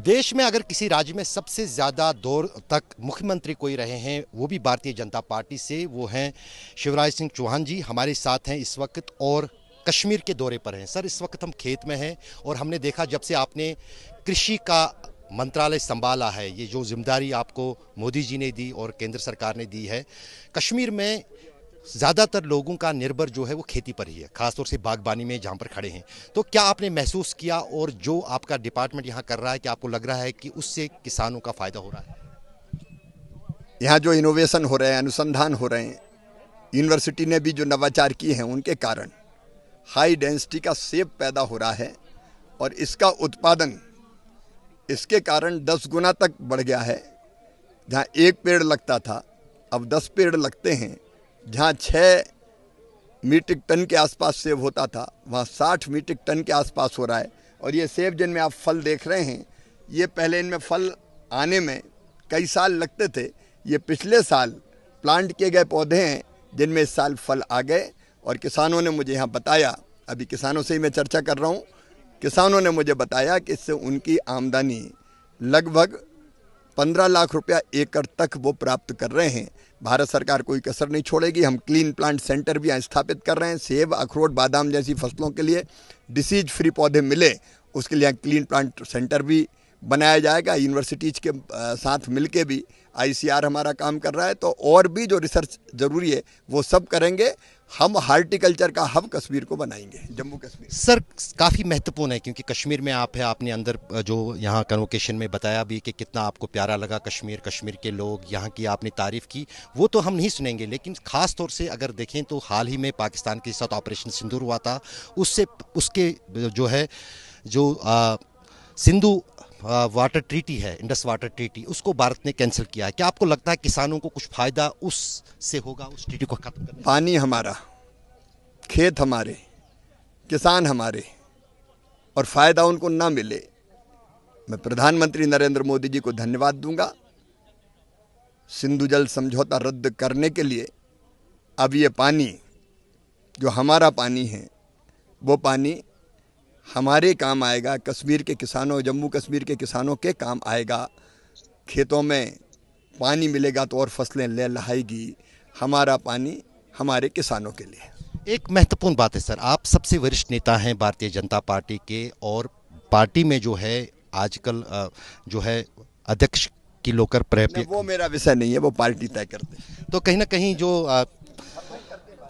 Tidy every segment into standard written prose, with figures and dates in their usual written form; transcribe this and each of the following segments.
देश में अगर किसी राज्य में सबसे ज़्यादा दौर तक मुख्यमंत्री कोई रहे हैं वो भी भारतीय जनता पार्टी से, वो हैं शिवराज सिंह चौहान जी। हमारे साथ हैं इस वक्त और कश्मीर के दौरे पर हैं। सर, इस वक्त हम खेत में हैं और हमने देखा जब से आपने कृषि का मंत्रालय संभाला है, ये जो जिम्मेदारी आपको मोदी जी ने दी और केंद्र सरकार ने दी है, कश्मीर में ज़्यादातर लोगों का निर्भर जो है वो खेती पर ही है, खासतौर से बागबानी में जहाँ पर खड़े हैं। तो क्या आपने महसूस किया और जो आपका डिपार्टमेंट यहाँ कर रहा है, कि आपको लग रहा है कि उससे किसानों का फ़ायदा हो रहा है? यहाँ जो इनोवेशन हो रहे हैं, अनुसंधान हो रहे हैं, यूनिवर्सिटी ने भी जो नवाचार किए हैं उनके कारण हाई डेंसिटी का सेब पैदा हो रहा है और इसका उत्पादन इसके कारण 10 गुना तक बढ़ गया है। जहाँ एक पेड़ लगता था अब 10 पेड़ लगते हैं। जहाँ 6 मीट्रिक टन के आसपास सेब होता था वहाँ 60 मीट्रिक टन के आसपास हो रहा है। और ये सेब जिनमें आप फल देख रहे हैं, ये पहले इनमें फल आने में कई साल लगते थे। ये पिछले साल प्लांट किए गए पौधे हैं जिनमें इस साल फल आ गए। और किसानों ने मुझे यहाँ बताया, अभी किसानों से ही मैं चर्चा कर रहा हूँ, किसानों ने मुझे बताया कि इससे उनकी आमदनी लगभग 15 लाख रुपया एकड़ तक वो प्राप्त कर रहे हैं। भारत सरकार कोई कसर नहीं छोड़ेगी। हम क्लीन प्लांट सेंटर भी यहाँ स्थापित कर रहे हैं। सेब, अखरोट, बादाम जैसी फसलों के लिए डिसीज फ्री पौधे मिले, उसके लिए क्लीन प्लांट सेंटर भी बनाया जाएगा। यूनिवर्सिटीज़ के साथ मिलके भी आईसीआर हमारा काम कर रहा है। तो और भी जो रिसर्च ज़रूरी है वो सब करेंगे। हम हार्टिकल्चर का हब कश्मीर को बनाएंगे, जम्मू कश्मीर। सर, काफ़ी महत्वपूर्ण है क्योंकि कश्मीर में आप है, आपने अंदर जो यहाँ कन्वोकेशन में बताया भी कि कितना आपको प्यारा लगा कश्मीर, कश्मीर के लोग, यहाँ की आपने तारीफ़ की, वो तो हम नहीं सुनेंगे। लेकिन ख़ास तौर से अगर देखें तो हाल ही में पाकिस्तान के साथ ऑपरेशन सिंदूर हुआ था, उसके जो है सिंधु वाटर ट्रीटी है, इंडस वाटर ट्रीटी, उसको भारत ने कैंसिल किया है। क्या आपको लगता है किसानों को कुछ फ़ायदा उससे होगा, उस ट्रीटी को ख़त्म करने? पानी हमारा, खेत हमारे, किसान हमारे, और फ़ायदा उनको ना मिले, मैं प्रधानमंत्री नरेंद्र मोदी जी को धन्यवाद दूंगा। सिंधु जल समझौता रद्द करने के लिए अब ये पानी जो हमारा पानी है वो पानी हमारे काम आएगा, कश्मीर के किसानों, जम्मू कश्मीर के किसानों के काम आएगा। खेतों में पानी मिलेगा तो और फसलें लहलहाएगी। हमारा पानी हमारे किसानों के लिए। एक महत्वपूर्ण बात है सर, आप सबसे वरिष्ठ नेता हैं भारतीय जनता पार्टी के, और पार्टी में जो है आजकल जो है अध्यक्ष की लोकर वो मेरा विषय नहीं है, वो पार्टी तय करते हैं। तो कहीं ना कहीं जो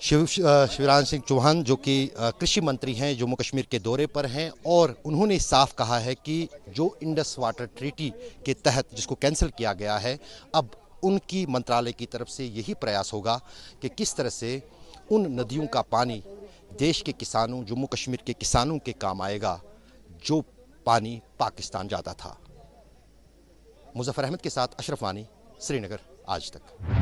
शिवराज सिंह चौहान जो कि कृषि मंत्री हैं, जम्मू कश्मीर के दौरे पर हैं, और उन्होंने साफ कहा है कि जो इंडस वाटर ट्रीटी के तहत जिसको कैंसिल किया गया है, अब उनकी मंत्रालय की तरफ से यही प्रयास होगा कि किस तरह से उन नदियों का पानी देश के किसानों, जम्मू कश्मीर के किसानों के काम आएगा जो पानी पाकिस्तान जाता था। मुजफ्फर अहमद के साथ अशरफ वानी, श्रीनगर, आज तक।